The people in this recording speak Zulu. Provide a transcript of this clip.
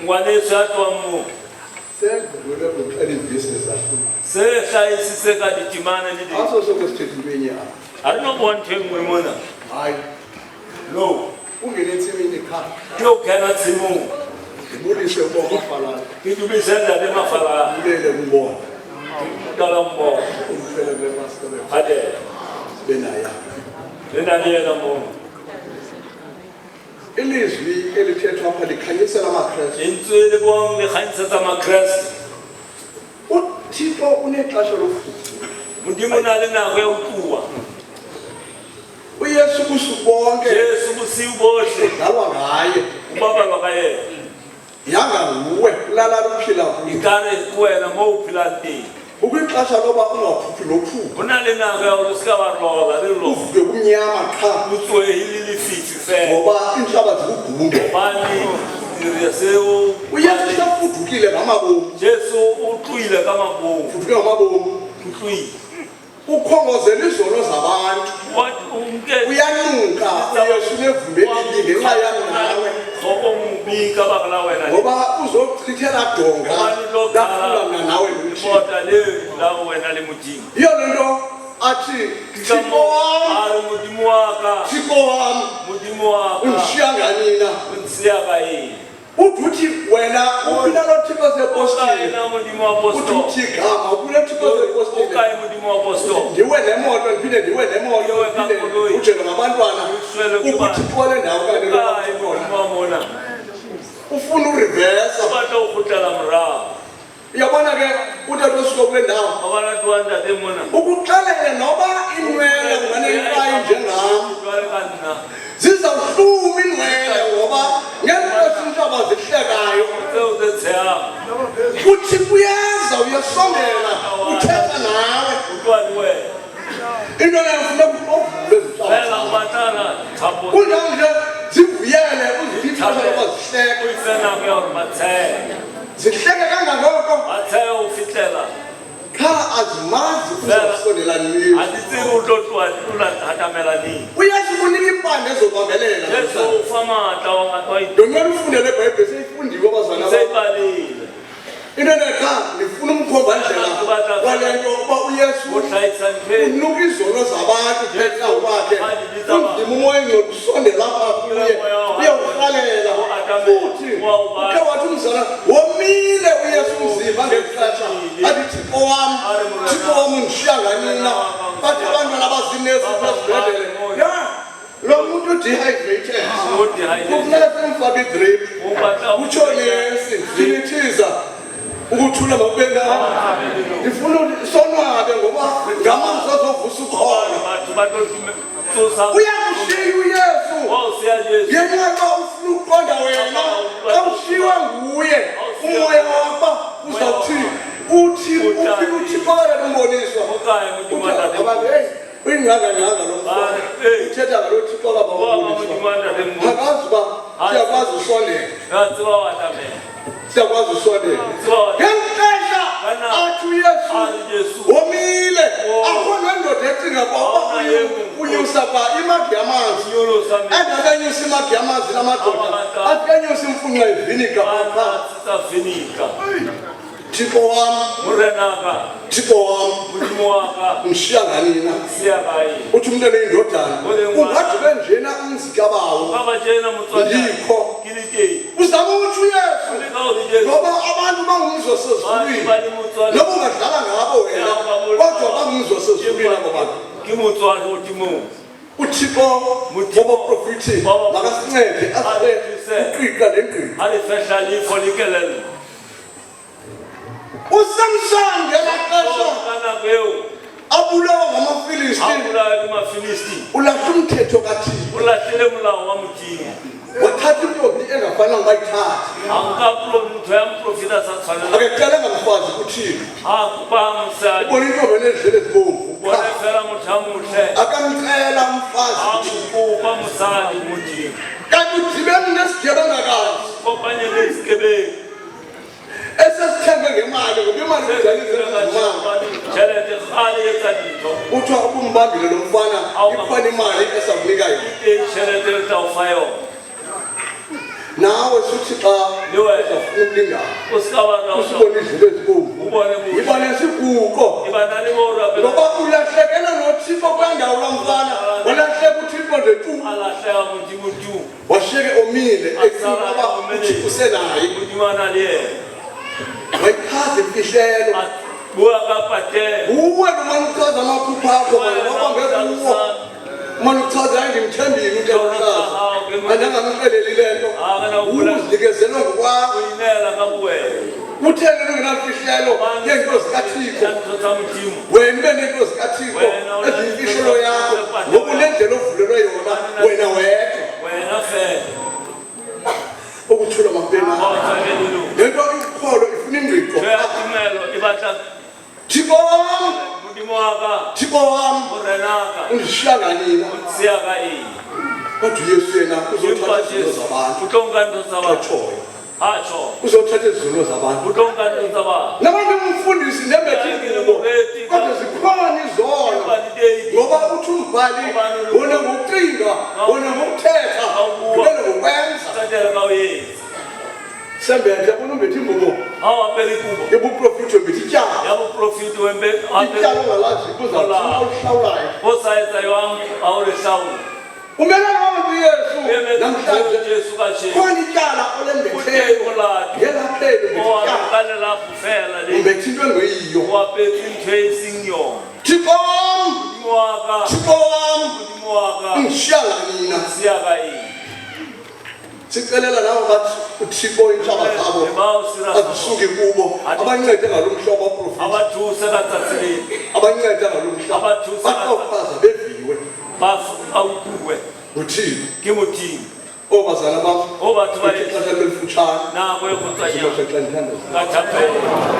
ngwane tsatwa mo Sengibona ukuqala ibhizinisi akho. se hlayisise ka ditimana le di Aso sokusithetha into ya. I don't want to mona Hayi, no ungene entsimini ekhaya. yo kana tsimo Ngibulise ubaba falana. ke dubisela le mafala Ulele kubona. dala mo Umfela bemaster hade benaya. le nale la mo Ilizwi elithethwa apha likhanyisela amaKristu. intswele bong le khanisa tsa makrest uThixo unexesha lokufuthi. modimo na le nako ya ukuwa uYesu kusuku bonke Jesu busiu bohle dalwa ngaye. ubaba lo ka yena Yanga nguwe lala luphila kuyo. ikare kuwena mo uphilang teng Ukwixesha loba ungaphuphi lophupho. ho na le nako ya hore se ka ba rola le lo Uvuke kumnyama qha utswehile lefifi fela ngoba inhlaba zikugunge. hobane seo uYesu sefudukile ngamabomu. Jesu o tlohile ka mabong Fuduke ngamabomu. o tlohile Ukhongozela izono zabantu. Uyanuka uYesu nevumelekile ngenxa yami nawe. okomubi ka baka la wena Ngoba uzochithela donga laphulana nawe nomthixo. bota le la wena le modimo Yiyo lento athi Thixo wami, ari modimo wa ka Thixo wami, modimo wa ka ungishiya ngani na? unsiya ka yini Uthi wena uphila noThixo sepostile. na modimo wa apostol Uthi igama uphila noThixo sepostile. ukayi modimo wa apostol Ndiwe nemoto ndiphinde ndiwe nemoto ndiphinde ujele ngabantwana ukuthi kule ndawo kanti ukayi modimo wa mona ufuna ureverse. batla o kgutlela morao Uyabona ke utata osuka kule ndawo abana tuwanda te mona ukuxelela noba inwele nganenkayi njengam jwale ka nna zizawuhluma inwele ngoba ngexesha intshaba zihlekayo tseo tse tshehang uthi kuyeza uyasondela uthetha nawe utlwa le wena into leyo funa uvule fela izintshaba o batlana thapo kunjalo nje zivuyele uziphi ixesha loba zihleke o ise nako ya gore ba tshehe zihleke kangangoko ba tshehe o fitlhela qha azimazi uzawusondela nini. a di tsebe o tlo tloa di tlo hatamela neng uyesu kunika impande ezokwambelela jesu o fa maatla wa ndonyela ufundele ebhayibhile seyifundiwe abazwana se bam. ibalile into neqa ndifuna umkhomba ndlela kwale nto uba uyesu o tlhahisa nthweng unuka izono zabantu phetha kwakhe undima umoya engcoli usondela apha kuye uyawurhalela futhi ukhe wathi umzala womile uyesu umzimba ngexesha athi thixo wam undishiya nganina bathi abantwana bazinezipho ezibhedele ya lo muntu udehydrated kufuneka semfake idrip utsho nesi sinithiza ukuthula makube ngawo ndifuna sonwabe ngoba ngamanzi azovusa ukhona uyakushiya uyesu ngenxa yoba ufuna ukuqonda wena xa ushiywe nguye umoya wakho uzawuthini ufike uthixo uboniswa abantu heyi uyingqangangqanga lo mfana uthetha ngalo thixo kababoniswa akazi uba siyakwazi usondela siyakwazi usondela ngexesha athi uyesu womile akho nendoda ecinga kwaba unyusa kwa imagi yamanzi endakenyusa imagi yamanzi lamadoda athi kenyusa imfunqa ivinika apha thixo wam thixo wam undishiya nganina uthi umntu eneyindodana ungathi benjena umzikabawo ndikho uzama uthi uyesu ngoba abantu bangumzwa sezulwini noba ungadlala ngabo wena kodwa bangumzwa sezulwini abo bantu uthixo wabaprofethi makasincede asibe uqiqa nengqiqa uSamson ngelaa abulawa ngamaFilisti ulahla umthetho kaThixo wathatha intombi engafanele bayithathe akecela ngamfazi kuThixo ubona intombi enezindlebe ezibomvu akamcela umfazi kanti udibene nesigebengakazi esesithenge ngemali ngoba imali kuthiwa ukumbambile lo mfana ikhona imali esakunika yona nawe suthi xa Lewe. uzafuna ukulingana o ska ba ra usibone izinto ezibomvu o bone mo ibone siguqo iba na le mo ra pe ngoba ulahlekelwe nothixo kwandawo lamfana walahleka uthixo nje tu ala hla mo di mo tu washiyeke omile ekuba uthixo usenaye mo di mana le wayichaza imfihlelo bua ka pate uwe noma uchaza amaphupho akho mangekuwo manje uchaza ngimthembile uNkulunkulu andangamxeleli lento uzinikezela ngokwakho inela ka buwe uthele ungenamfihlelo ngento zikaThixo wena ube nento zikaThixo eziyimfihlelo yakho ngoba unendlela ovulelwe yona wena wedwa wena fe ukuthula mapena lento ikholo ifuna ingqiqo Tumelo ibatla Thixo wami mudimo waka Thixo wami urenaka undishiya nganina siya ka kodwa uYesu yena uzothatha izinto zabantu utonga ndo zabantu atshoyo atsho uzothatha izinto zabantu utonga ndo zabantu nabantu umfundisi ndembethekile kodwa zikhona izono ngoba uthi umbhali wona ngokucinga wona ngokuthetha kubele ngokwenza tatela ka uye sembethe unombethi ingubo awa peli kubo ebuprofiti wembethi ityala yabo profit wembe ityala ongalazi kuzathina uhlawulayo osayeza yami awule shawu umelana wantu Yesu namhlanje Jesu ka che khona ityala olembetheko ulati ngelaphelo owa ngetyala kale la fufela le umbethi into engeyiyo wa peti tracing yo Thixo wami waka Thixo wami waka ungishiya nganina siya ka sicelela nawe bathi uThixo inhlaba zabo azisuke kubo abancede ngalomhlobo waprofiti abathusa katsatsile abancede ngalomhlobo baqoqaza beviwe baf awukuwe uthixo ke mothing obazana bam o batho ba ixesha belifutshane na go go tsaya sibashe xa ndithandaza ka thapela